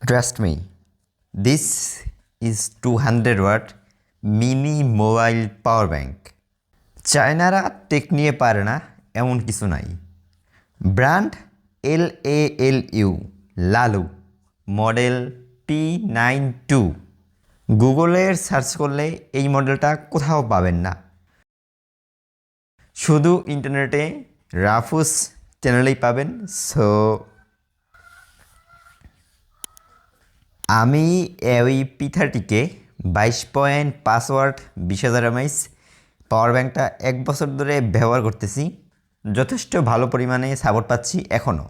Trust me, this is 200 watt mini mobile power bank. চায়নারা টেক নিয়ে পারে না এমন কিছু নাই। Brand LALU Lalu, model P92। গুগলের সার্চ করলে এই মডেলটা কোথাও পাবেন না, শুধু ইন্টারনেটে রাফুস চ্যানেলেই পাবেন। সো আমি এই P30কে 22.5 ওয়াট 20,000 mAh পাওয়ার ব্যাংকটা 1 বছর ধরে ব্যবহার করতেছি। যথেষ্ট ভালো পরিমাণে সাপোর্ট পাচ্ছি এখনও।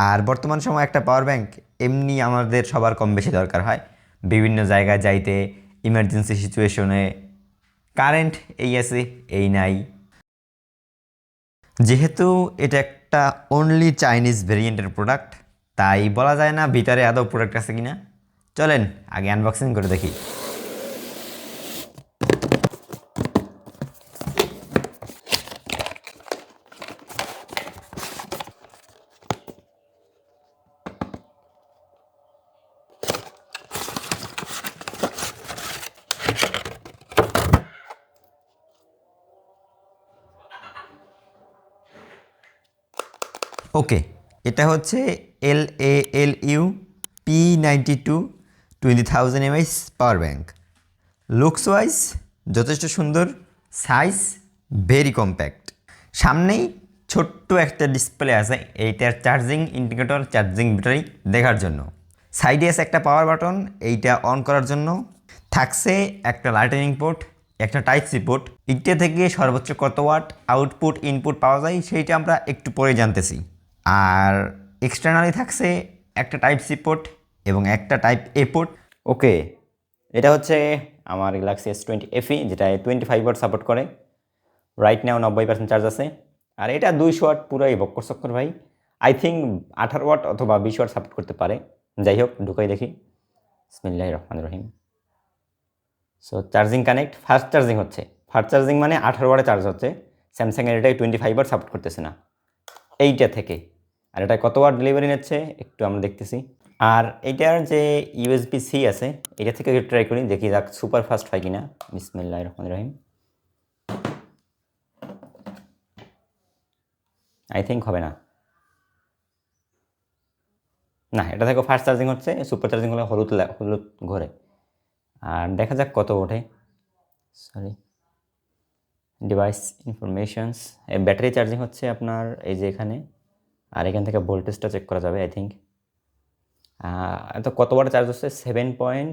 আর বর্তমান সময় একটা পাওয়ার ব্যাংক এমনি আমাদের সবার কম বেশি দরকার হয় বিভিন্ন জায়গায় যাইতে, ইমার্জেন্সি সিচুয়েশনে। কারেন্ট এই আছে এই নাই। যেহেতু এটা একটা অনলি চাইনিজ ভেরিয়েন্টের প্রোডাক্ট, তাই বলা যায় না ভিতরে আদৌ প্রোডাক্ট আছে কিনা। চলেন আগে আনবক্সিং করে দেখি। ওকে, এটা হচ্ছে LALU P92 20,000 mAh power bank. Looks wise যথেষ্ট সুন্দর, সাইজ ভেরি কম্প্যাক্ট। সামনেই ছোট্ট একটা ডিসপ্লে আছে, এইটার চার্জিং ইন্ডিকেটর, চার্জিং ব্যাটারি দেখার জন্য। সাইডে আছে একটা পাওয়ার বাটন, এইটা অন করার জন্য। থাকছে একটা লাইটনিং পোর্ট, একটা টাইপ সি পোর্ট। এইটা থেকে সর্বোচ্চ কত ওয়াট আউটপুট ইনপুট পাওয়া যায় সেইটা আমরা একটু পরে জানতেছি। আর এক্সটার্নালি থাকছে একটা টাইপ সি পোর্ট এবং একটা টাইপ এ পোর্ট। ওকে, এটা হচ্ছে আমার গ্যালাক্সি S20 FE, যেটা 25 ওয়াট সাপোর্ট করে। রাইট নাও 90% চার্জ আছে। আর এটা 200 ওয়াট পুরাই বক্কর চক্কর ভাই। আই থিঙ্ক 18 ওয়াট অথবা 20 ওয়াট সাপোর্ট করতে পারে। যাই হোক, ঢুকাই দেখি। বিসমিল্লাহির রহমানির রহিম। So charging connect, fast charging হচ্ছে। ফাস্ট চার্জিং মানে 18 ওয়াটে চার্জ হচ্ছে। স্যামসাংয়ের এটাই 25 ওয়াট সাপোর্ট করতেছে না এইটা থেকে। আর এটা কত ওয়াট ডেলিভারি নিচ্ছে একটু আমরা দেখতেছি। আর এইটার যে USB-C আছে, এটা থেকে ট্রাই করি, দেখি যাক সুপার ফাস্ট হয় কিনা। বিসমিল্লাহির রহমানির রহিম। আই থিঙ্ক হবে না। না, এটা থেকে ফাস্ট চার্জিং হচ্ছে, সুপার চার্জিং হলে হলুদ হলুদ ঘরে। আর দেখা যাক কত ওঠে। Sorry, device informations. এই ব্যাটারি চার্জিং হচ্ছে আপনার এই যে এখানে। আর এখান থেকে ভোল্টেজটা চেক করা যাবে আই থিঙ্ক। তো কত ওয়াটে চার্জ হচ্ছে? 7.5,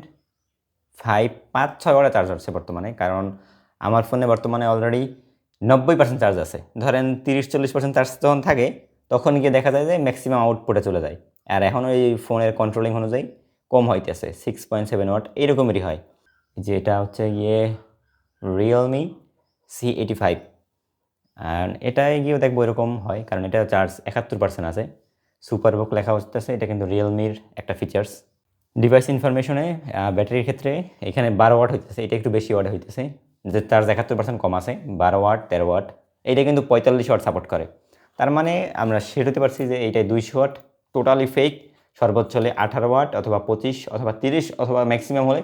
5-6 ওয়াটে চার্জ হচ্ছে বর্তমানে। কারণ আমার ফোনে বর্তমানে অলরেডি 90% চার্জ আছে। ধরেন 30-40% চার্জ যখন থাকে তখন গিয়ে দেখা যায় যে ম্যাক্সিমাম আউটপুটে চলে যায়। আর এখন ওই ফোনের কন্ট্রোলিং অনুযায়ী কম হইতেছে, 6.7 ওয়াট এরকমই হয়। যে এটা হচ্ছে গিয়ে রিয়েলমি C85। আর এটাই গিয়েও দেখবো এরকম হয়, কারণ এটা চার্জ 71% আছে। সুপারবুক লেখা হচ্ছে, এটা কিন্তু রিয়েলমির একটা ফিচার্স। ডিভাইস ইনফরমেশনে ব্যাটারির ক্ষেত্রে এখানে 12 ওয়াট হইতেছে, এটা একটু বেশি ওয়াট হইতেছে। যে চার্জ 71% কম আছে, 12 ওয়াট 13 ওয়াট। এইটা কিন্তু 45 ওয়াট সাপোর্ট করে। তার মানে আমরা সেট হতে পারছি যে এইটাই 200 ওয়াট টোটালি ফেক। সর্বোচ্চ হলে 18 ওয়াট অথবা 25 অথবা 30 অথবা ম্যাক্সিমাম হলে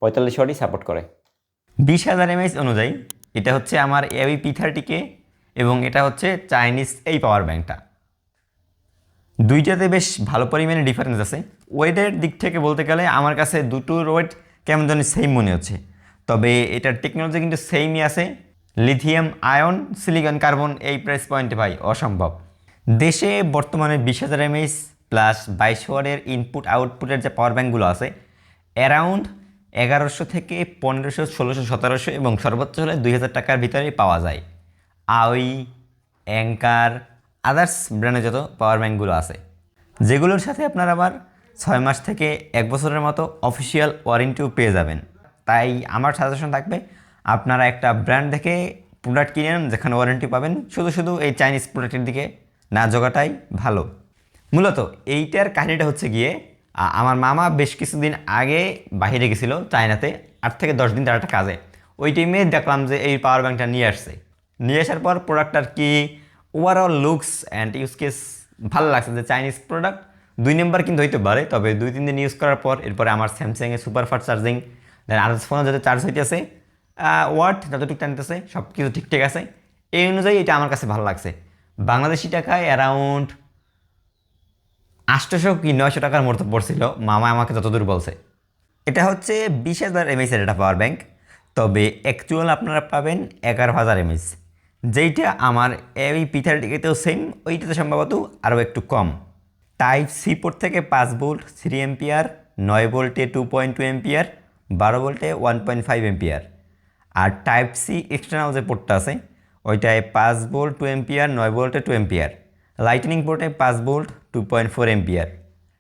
45 ওয়াটই সাপোর্ট করে। 20,000 mAh অনুযায়ী এটা হচ্ছে আমার এই P30কে, এবং এটা হচ্ছে চাইনিজ এই পাওয়ার ব্যাংকটা। দুইটাতে বেশ ভালো পরিমাণে ডিফারেন্স আছে। ওয়েটের দিক থেকে বলতে গেলে আমার কাছে দুটোর ওয়েট কেমন জানি সেম মনে হচ্ছে, তবে এটার টেকনোলজি কিন্তু সেমই আছে। লিথিয়াম আয়ন সিলিকন কার্বন, এই প্রাইস পয়েন্টে ভাই অসম্ভব। দেশে বর্তমানে 20,000 mAh প্লাস 22 ওয়াটের ইনপুট আউটপুটের যে পাওয়ার ব্যাঙ্কগুলো আছে অ্যারাউন্ড 1100 থেকে 1500, 1600, 1700 এবং সর্বোচ্চ হলে 2000 টাকার ভিতরে পাওয়া যায়। আউই, অ্যাঙ্কার, আদার্স ব্র্যান্ডের যত পাওয়ার ব্যাঙ্কগুলো আছে, যেগুলোর সাথে আপনার আবার 6 মাস থেকে 1 বছরের মতো অফিসিয়াল ওয়ারেন্টিও পেয়ে যাবেন। তাই আমার সাজেশন থাকবে আপনারা একটা ব্র্যান্ড দেখে প্রোডাক্ট কিনেন যেখানে ওয়ারেন্টি পাবেন। শুধু শুধু এই চাইনিজ প্রোডাক্টের দিকে না জোগাটাই ভালো। মূলত এইটার কাহিনিটা হচ্ছে গিয়ে আমার মামা বেশ কিছুদিন আগে বাইরে গেছিলো চায়নাতে, 8 থেকে 10 দিন তার একটা কাজে। ওই টাইমে দেখলাম যে এই পাওয়ার ব্যাঙ্কটা নিয়ে আসছে। নিয়ে আসার পর প্রোডাক্টটার কি overall looks and use case ভালো লাগছে, যে চাইনিজ প্রোডাক্ট 2 নম্বর কিন্তু হইতে পারে, তবে 2-3 দিন ইউজ করার পর এরপরে আমার স্যামসাংয়ে সুপার ফাস্ট চার্জিং, দেন আদার্স ফোনে যাতে চার্জ হইতেছে, ওয়াট যতটুকু টানতেছে সব কিছু ঠিকঠাক আছে, এই অনুযায়ী এটা আমার কাছে ভালো লাগছে। বাংলাদেশি টাকায় অ্যারাউন্ড 800 কি 900 টাকার মতো পড়ছিল মামা আমাকে যতদূর বলছে। এটা হচ্ছে 20,000 এমএইচের একটা পাওয়ার ব্যাংক, তবে অ্যাকচুয়াল আপনারা পাবেন 11,000 এমএইচ, যেইটা আমার এই P30তেও সেম, ওইটাতে সম্ভবত আরও একটু কম। টাইপ সি পোর্ট থেকে 5 ভোল্ট 3 এম্পিয়ার, 9 ভোল্টে 2.2 এম্পিয়ার, 12 ভোল্টে 1.5 এম্পিয়ার। আর টাইপ সি এক্সটার্নাল যে পোর্টটা আছে ওইটায় 5 ভোল্ট 2 এম্পিয়ার, 9 ভোল্টে 2 এম্পিয়ার, লাইটনিং পোর্টে 5 volt 2.4 ampere,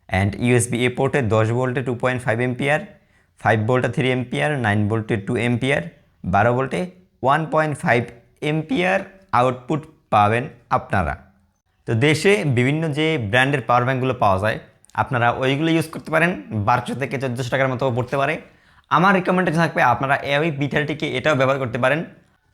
and USB A পোর্টে 10 ভোল্টে 2.5 এম্পিয়ার, 5 ভোল্টে 3 এম্পিয়ার, 9 ভোল্টে 2 এম্পিয়ার, 12 ভোল্টে 1.5 এম্পিয়ার আউটপুট পাবেন আপনারা। তো দেশে বিভিন্ন যে ব্র্যান্ডের পাওয়ার ব্যাঙ্কগুলো পাওয়া যায় আপনারা ওইগুলো ইউজ করতে পারেন, 1200 থেকে 1400 টাকার মতো পড়তে পারে। আমার রিকমেন্ডেশন থাকবে আপনারা এই P30কে এটাও ব্যবহার করতে পারেন।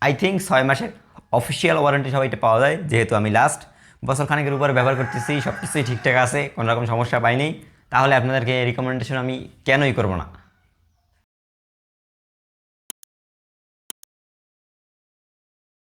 আই থিঙ্ক 6 মাসের অফিসিয়াল ওয়ারেন্টি সহ এটা পাওয়া যায়, যেহেতু আমি লাস্ট বছর খানেকের উপরে ব্যবহার করতেছি, সব কিছুই ঠিকঠাক আছে, কোনো রকম সমস্যা পাইনি, তাহলে আপনাদেরকে রিকমেন্ডেশন আমি কেনই করবো না।